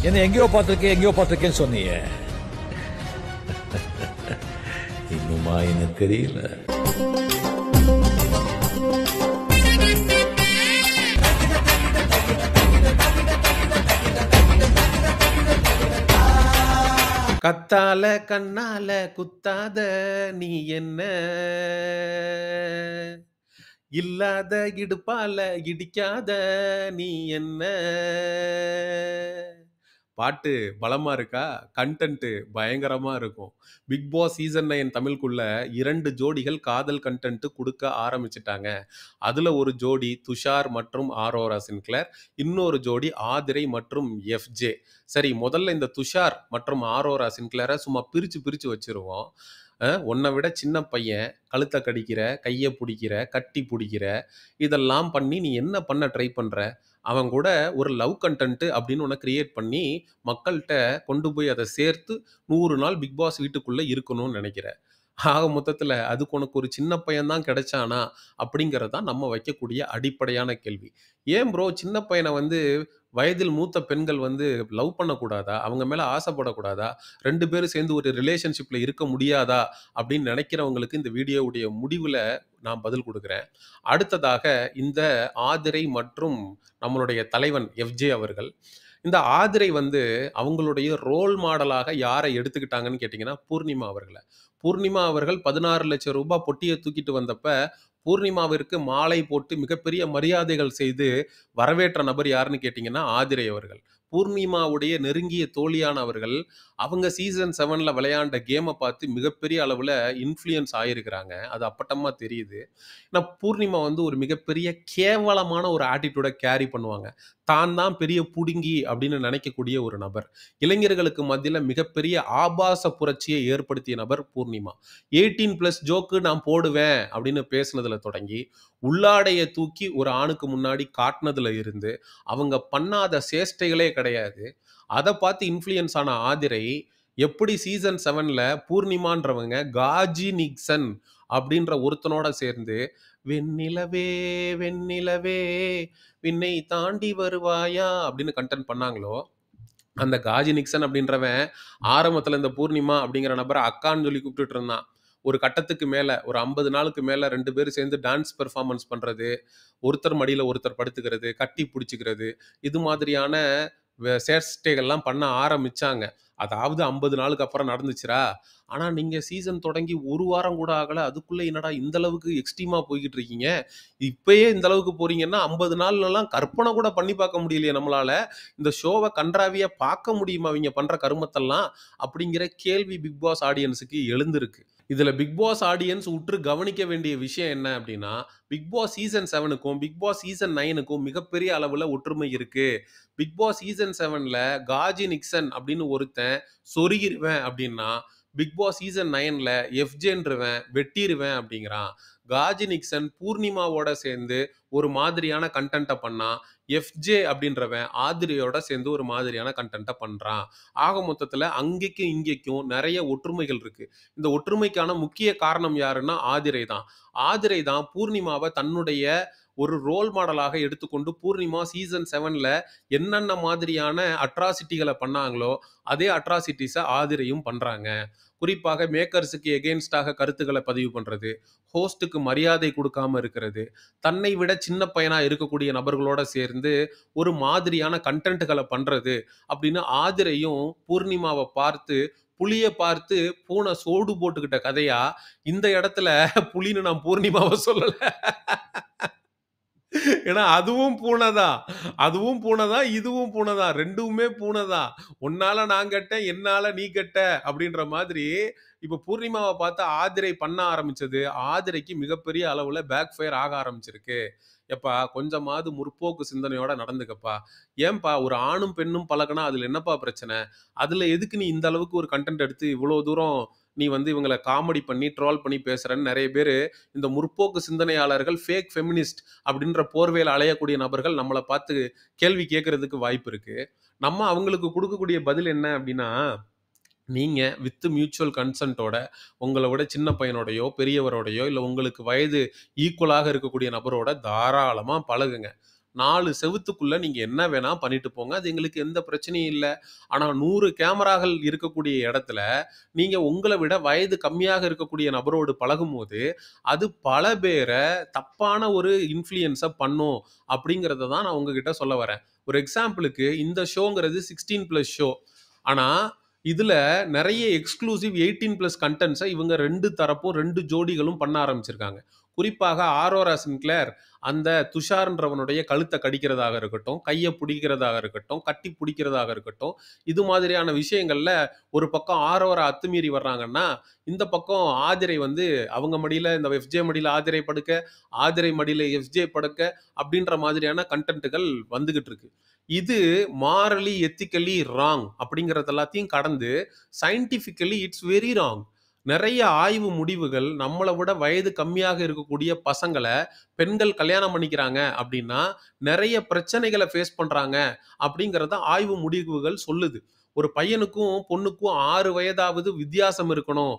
என்ன எங்கேயோ பார்த்திருக்கேன்னு சொன்னீங்க. இன்னுமா எனக்கு தெரியல. கத்தால கண்ணால குத்தாத நீ என்ன, இல்லாத இடுப்பால இடிக்காத நீ என்ன. பாட்டு பலமா இருக்கா? கண்டென்ட் பயங்கரமா இருக்கும். பிக் பாஸ் சீசன் 9 தமிழ்க்குள்ள 2 ஜோடிகள் காதல் கண்டென்ட் கொடுக்க ஆரம்பிச்சிட்டாங்க. அதுல ஒரு ஜோடி துஷார் மற்றும் ஆரோரா சின்க்ளேர், இன்னொரு ஜோடி ஆதிரை மற்றும் எஃப்ஜே. சரி, முதல்ல இந்த துஷார் மற்றும் ஆரோரா சின்க்ளேரை சும்மா பிரிச்சு வச்சிருவோம். உன்னை விட சின்ன பையன், கழுத்தை கடிக்கிற, கையை பிடிக்கிற, கட்டி பிடிக்கிற, இதெல்லாம் பண்ணி நீ என்ன பண்ண ட்ரை பண்ற? அவன் கூட ஒரு லவ் கண்டென்ட் அப்படின்னு ஒன்று கிரியேட் பண்ணி மக்கள்கிட்ட கொண்டு போய் அதை சேர்த்து 100 நாள் பிக் பாஸ் வீட்டுக்குள்ள இருக்கணும்னு நினைக்கிற. ஆக மொத்தத்தில் அதுக்கு உனக்கு ஒரு சின்ன பையன் தான் கிடைச்சானா அப்படிங்கிறது தான் நம்ம வைக்கக்கூடிய அடிப்படையான கேள்வி. ஏன் ப்ரோ சின்ன பையனை வயதில் மூத்த பெண்கள் லவ் பண்ணக்கூடாதா? அவங்க மேலே ஆசைப்படக்கூடாதா? 2 பேரும் சேர்ந்து ஒரு ரிலேஷன்ஷிப்பில் இருக்க முடியாதா அப்படின்னு நினைக்கிறவங்களுக்கு இந்த வீடியோவுடைய முடிவில் நான் பதில் கொடுக்குறேன். அடுத்ததாக இந்த ஆதிரை மற்றும் நம்மளுடைய தலைவன் எஃப்ஜே அவர்கள், இந்த ஆதிரை அவங்களுடைய ரோல் மாடலாக யாரை எடுத்துக்கிட்டாங்கன்னு கேட்டிங்கன்னா பூர்ணிமா அவர்களை. பூர்ணிமா அவர்கள் 16 லட்சம் ரூபாய் பொட்டியை தூக்கிட்டு வந்தப்ப பூர்ணிமாவிற்கு மாலை போட்டு மிகப்பெரிய மரியாதைகள் செய்து வரவேற்ற நபர் யாருன்னு கேட்டிங்கன்னா ஆதிரை அவர்கள். பூர்ணிமாவுடைய நெருங்கிய தோழியான அவர்கள் அவங்க சீசன் 7ல் விளையாண்ட கேமை பார்த்து மிகப்பெரிய அளவில் இன்ஃப்ளூயன்ஸ் ஆகிருக்கிறாங்க. அது அப்பட்டமாக தெரியுது. ஏன்னா பூர்ணிமா ஒரு மிகப்பெரிய கேவலமான ஒரு ஆட்டிடியூடை கேரி பண்ணுவாங்க. தான் பெரிய புடுங்கி அப்படின்னு நினைக்கக்கூடிய ஒரு நபர். இளைஞர்களுக்கு மத்தியில் மிகப்பெரிய ஆபாச புரட்சியை ஏற்படுத்திய நபர் பூர்ணிமா. 18+ ஜோக்கு நான் போடுவேன் அப்படின்னு பேசுனதுல தொடங்கி உள்ளாடைய தூக்கி ஒரு ஆணுக்கு முன்னாடி காட்டினதுல இருந்து அவங்க பண்ணாத சேஷ்டைகளே கிடையாது. அதை பார்த்து இன்ஃப்ளூயன்ஸ் ஆன ஆதிரை எப்படி சீசன் 7ல் பூர்ணிமான்றவங்க காஜி நிக்சன் அப்படின்ற ஒருத்தனோட சேர்ந்து வெண்ணிலவே வெண்ணிலவே விண்ணை தாண்டி வருவாயா அப்படின்னு கண்டென்ட் பண்ணாங்களோ, அந்த காஜி நிக்சன் அப்படின்றவன் ஆரம்பத்தில் இந்த பூர்ணிமா அப்படிங்கிற நபரை அக்கான்னு சொல்லி கூப்பிட்டுட்டு இருந்தான். ஒரு கட்டத்துக்கு மேலே ஒரு 50 நாளுக்கு மேலே 2 பேரும் சேர்ந்து டான்ஸ் பெர்ஃபார்மன்ஸ் பண்ணுறது, ஒருத்தர் மடியில் ஒருத்தர் படுத்துக்கிறது, கட்டி பிடிச்சிக்கிறது, இது மாதிரியான சேஷ்டைகள்லாம் பண்ண ஆரம்பிச்சாங்க. அதாவது 50 நாளுக்கு அப்புறம் நடந்துச்சுரா. ஆனால் நீங்கள் சீசன் தொடங்கி ஒரு வாரம் கூட ஆகலை, அதுக்குள்ளே என்னடா இந்த அளவுக்கு எக்ஸ்ட்ரீமாக போய்கிட்டு இருக்கீங்க, இப்பயே இந்த அளவுக்கு போறீங்கன்னா 50 நாள்லாம் கற்பனை கூட பண்ணி பார்க்க முடியலையே நம்மளால, இந்த ஷோவை கன்றாவியாக பார்க்க முடியுமா அவங்க பண்ணுற கருமத்தெல்லாம் அப்படிங்கிற கேள்வி பிக் பாஸ் ஆடியன்ஸுக்கு எழுந்திருக்கு. இதில் பிக் பாஸ் ஆடியன்ஸ் உற்று கவனிக்க வேண்டிய விஷயம் என்ன அப்படின்னா, பிக் பாஸ் சீசன் 7க்கும் பிக் பாஸ் சீசன் 9க்கும் மிகப்பெரிய அளவில் ஒற்றுமை இருக்கு. பிக் பாஸ் சீசன் 7ல் காஜி நிக்சன் அப்படின்னு ஒருத்தன் சொருகிருவேன் அப்படின்னா, பிக் பாஸ் சீசன் 9ல் எஃப்ஜேன்றவன் வெட்டிருவேன் அப்படிங்கிறான். காஜி நிக்சன் பூர்ணிமாவோட சேர்ந்து ஒரு மாதிரியான கண்டென்ட்டை பண்ணா, எஃப்ஜே அப்படின்றவன் ஆதிரியோட சேர்ந்து ஒரு மாதிரியான கண்டென்ட்டை பண்றான். ஆக மொத்தத்தில் அங்கேக்கும் இங்கேக்கும் நிறைய ஒற்றுமைகள் இருக்கு. இந்த ஒற்றுமைக்கான முக்கிய காரணம் யாருன்னா ஆதிரை தான். ஆதிரை தான் பூர்ணிமாவை தன்னுடைய ஒரு ரோல் மாடலாக எடுத்துக்கொண்டு பூர்ணிமா சீசன் 7ல் என்னென்ன மாதிரியான அட்ராசிட்டிகளை பண்ணாங்களோ அதே அட்ராசிட்டிஸை ஆதிரையும் பண்றாங்க. குறிப்பாக மேக்கர்ஸுக்கு எகெயின்ஸ்டாக கருத்துக்களை பதிவு பண்றது, ஹோஸ்ட்டுக்கு மரியாதை கொடுக்காம இருக்கிறது, தன்னை விட சின்ன பையனா இருக்கக்கூடிய நபர்களோட சேர்ந்து ஒரு மாதிரியான கண்டென்ட்டுகளை பண்றது அப்படின்னு ஆதிரையும் பூர்ணிமாவை பார்த்து புலியை பார்த்து பூனை சோடு போட்டுக்கிட்ட கதையா இந்த இடத்துல புலின்னு நான் பூர்ணிமாவை சொல்லல. ஏன்னா அதுவும் பூனைதான், இதுவும் பூனைதான், ரெண்டுமே பூனைதான். உன்னால நான் கெட்டேன், என்னால நீ கெட்ட அப்படின்ற மாதிரி இப்ப பூர்ணிமாவை பார்த்து ஆதிரை பண்ண ஆரம்பிச்சது ஆதிரைக்கு மிகப்பெரிய அளவுல பேக் ஃபயர் ஆக ஆரம்பிச்சிருக்கு. எப்பா கொஞ்சமாவது முற்போக்கு சிந்தனையோட நடந்துக்கப்பா. ஏன்பா ஒரு ஆணும் பெண்ணும் பழகுனா அதுல என்னப்பா பிரச்சனை? அதுல எதுக்கு நீ இந்த அளவுக்கு ஒரு கண்டென்ட் எடுத்து இவ்வளவு தூரம் நீ இவங்களை காமெடி பண்ணி ட்ரோல் பண்ணி பேசுறன்னு நிறைய பேர் இந்த முற்போக்கு சிந்தனையாளர்கள் ஃபேக் ஃபெமினிஸ்ட் அப்படின்ற போர்வையில் அலையக்கூடிய நபர்கள் நம்மளை பார்த்து கேள்வி கேட்கறதுக்கு வாய்ப்பு இருக்கு. நம்ம அவங்களுக்கு கொடுக்கக்கூடிய பதில் என்ன அப்படின்னா, நீங்க வித் மியூச்சுவல் கன்சென்ட்டோட உங்களை விட சின்ன பையனோடையோ பெரியவரோடையோ இல்லை உங்களுக்கு வயது ஈக்குவலாக இருக்கக்கூடிய நபரோட தாராளமாக பழகுங்க. 4 செவுத்துக்குள்ள நீங்க என்ன வேணா பண்ணிட்டு போங்க. அது எங்களுக்கு எந்த பிரச்சனையும் இல்ல. ஆனா 100 கேமராக்கள் இருக்கக்கூடிய இடத்துல, நீங்க உங்கள விட வயது கம்மியாக இருக்கக்கூடிய நபரோடு பழகும்போது, அது பல பேர தப்பான ஒரு இன்ஃப்ளூயன்ஸ பண்ணும் அப்படிங்கிறத தான் நான் உங்ககிட்ட சொல்ல வரேன். ஒரு எக்ஸாம்பிளுக்கு இந்த ஷோங்கிறது 16+ ஷோ. ஆனா, இதுல நெறைய எக்ஸ்க்ளூசிவ் 18+ கன்டென்ட்ஸ இவங்க 2 தரப்பும் 2 ஜோடிகளும் பண்ண ஆரம்பிச்சிருக்காங்க. குறிப்பாக ஆரோரா சின்க்ளேர் அந்த துஷார்ன்றவனுடைய கழுத்த கடிக்கிறதாக இருக்கட்டும், கைய புடிக்கிறதாக இருக்கட்டும், கட்டி புடிக்கிறதாக இருக்கட்டும், இது மாதிரியான விஷயங்கள்ல ஒரு பக்கம் ஆரோரா அத்துமீறி வர்றாங்கன்னா, இந்த பக்கம் ஆதிரை வந்து அவங்க மடியில இந்த எஃப்ஜே மடியில ஆதிரை படுக்க, ஆதிரை மடியில எஃப்ஜே படுக்க அப்படின்ற மாதிரியான கன்டென்ட்டுகள் வந்துகிட்டு இருக்கு. இது மாரலி, எத்திக்கலி ராங் அப்படிங்கிறது எல்லாத்தையும் கடந்து சயின்டிஃபிக்கலி இட்ஸ் வெரி ராங். நெறைய ஆய்வு முடிவுகள் நம்மள விட வயது கம்மியாக இருக்கக்கூடிய பசங்கள பெண்கள் கல்யாணம் பண்ணிக்கிறாங்க அப்படின்னா, நெறைய பிரச்சனைகள ஃபேஸ் பண்றாங்க அப்படிங்கிறத ஆய்வு முடிவுகள் சொல்லுது. ஒரு பையனுக்கும், பொண்ணுக்கும் 6 வயதாவது வித்தியாசம் இருக்கணும்.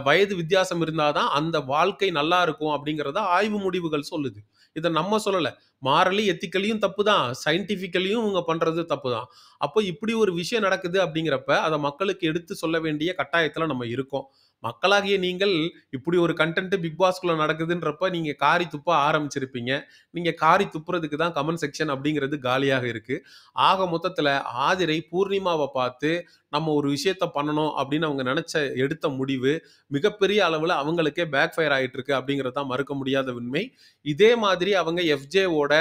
வயது வித்தியாசம் இருந்தா தான் அந்த வாழ்க்கை நல்லா இருக்கும் அப்படிங்கிறத ஆய்வு முடிவுகள் சொல்லுது. இத நம்ம சொல்லல. மாரலி, எத்திக்கலியும் தப்பு தான். சயின்டிஃபிக்கலியும் இவங்க பண்றது தப்பு தான். அப்போ இப்படி ஒரு விஷயம் நடக்குது அப்படிங்கிறப்ப, அத மக்களுக்கு எடுத்து சொல்ல வேண்டிய கட்டாயத்துல நம்ம இருக்கோம். மக்களாகிய நீங்கள் இப்படி ஒரு கன்டென்ட் பிக் பாஸ்குள்ள நடக்குதுன்றப்ப நீங்க காரி துப்ப ஆரம்பிச்சிருப்பீங்க. நீங்க காரி துப்புறதுக்கு தான் கமெண்ட் செக்ஷன் அப்படிங்கிறது காலியாக இருக்கு. ஆக மொத்தத்துல ஆதிரை பூர்ணிமாவ பார்த்து நம்ம ஒரு விஷயத்த பண்ணணும் அப்படின்னு அவங்க நெனச்ச எடுத்த முடிவு மிகப்பெரிய அளவுல அவங்களுக்கே பேக் ஃபயர் ஆயிட்டு இருக்கு அப்படிங்கிறது தான் மறுக்க முடியாத உண்மை. இதே மாதிரி அவங்க எஃப்ஜேவோட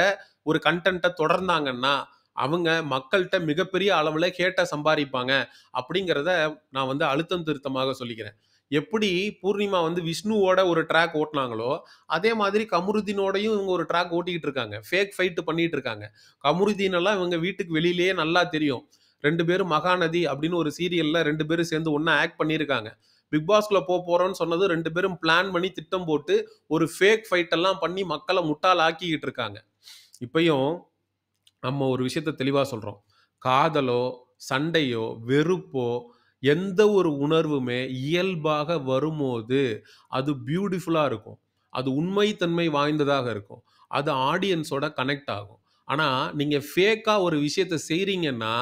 ஒரு கன்டென்ட்ட தொடர்ந்தாங்கன்னா, அவங்க மக்கள்ட்ட மிகப்பெரிய அளவுல ஹேட்ட சம்பாரிப்பாங்க அப்படிங்கிறத நான் வந்து அழுத்தம் திருத்தமாக சொல்லிக்கிறேன். எப்படி பூர்ணிமா வந்து விஷ்ணுவோட ஒரு ட்ராக் ஓட்டுனாங்களோ, அதே மாதிரி கமருதீனோடையும் இவங்க ஒரு ட்ராக் ஓட்டிக்கிட்டு இருக்காங்க. ஃபேக் ஃபைட் பண்ணிட்டு இருக்காங்க. கமருதீன் எல்லாம் இவங்க வீட்டுக்கு வெளியிலேயே நல்லா தெரியும். 2 பேரும் மகாநதி அப்படின்னு ஒரு சீரியல்ல 2 பேரும் சேர்ந்து ஒண்ணா ஆக்ட் பண்ணியிருக்காங்க. பிக் பாஸ்குள்ள போறோம்ன்னு சொன்னது 2 பேரும் பிளான் பண்ணி திட்டம் போட்டு ஒரு ஃபேக் ஃபைட் எல்லாம் பண்ணி மக்கள முட்டாள் ஆக்கிக்கிட்டு இருக்காங்க. இப்பயும் நம்ம ஒரு விஷயத்த தெளிவா சொல்றோம். காதலோ, சண்டையோ, வெறுப்போ, எந்த ஒரு உணர்வுமே இயல்பாக வரும்போது, அது பியூட்டிஃபுல்லா இருக்கும். அது உண்மை தன்மை வாய்ந்ததாக இருக்கும். அது ஆடியன்ஸோட கனெக்ட் ஆகும். ஆனா, நீங்க ஃபேக்கா ஒரு விஷயத்த செய்றீங்கன்னா,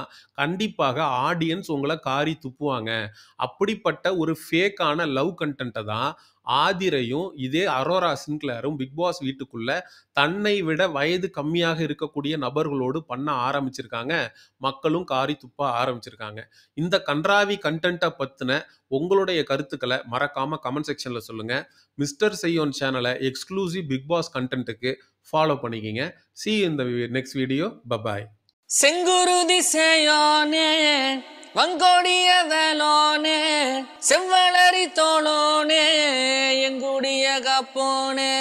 கண்டிப்பாக ஆடியன்ஸ் உங்கள காரி துப்புவாங்க. அப்படிப்பட்ட ஒரு ஃபேக்கான லவ் கன்டென்ட்ட தான் ஆதிரையும், இதே அரோரா சின்க்ளேரும் பிக் பாஸ் வீட்டுக்குள்ள தன்னை விட வயது கம்மியாக இருக்கக்கூடிய நபர்களோடு பண்ண ஆரம்பிச்சிருக்காங்க. மக்களும் காரி துப்ப ஆரம்பிச்சிருக்காங்க. இந்த கண்றாவி கன்டென்ட்ட பத்தின உங்களுடைய கருத்துக்கள மறக்காம கமெண்ட் செக்ஷன்ல சொல்லுங்க. மிஸ்டர் செய்யோன் சேனல எக்ஸ்க்ளூசிவ் பிக் பாஸ் கன்டென்ட்க்கு ஃபாலோ பண்ணிக்கங்க. See you in the next video. Bye bye. செங்குருதி சேயோனே வங்கோடிய வேலோனே செவ்வளரி தோளோனே எங்குடிய காப்போனே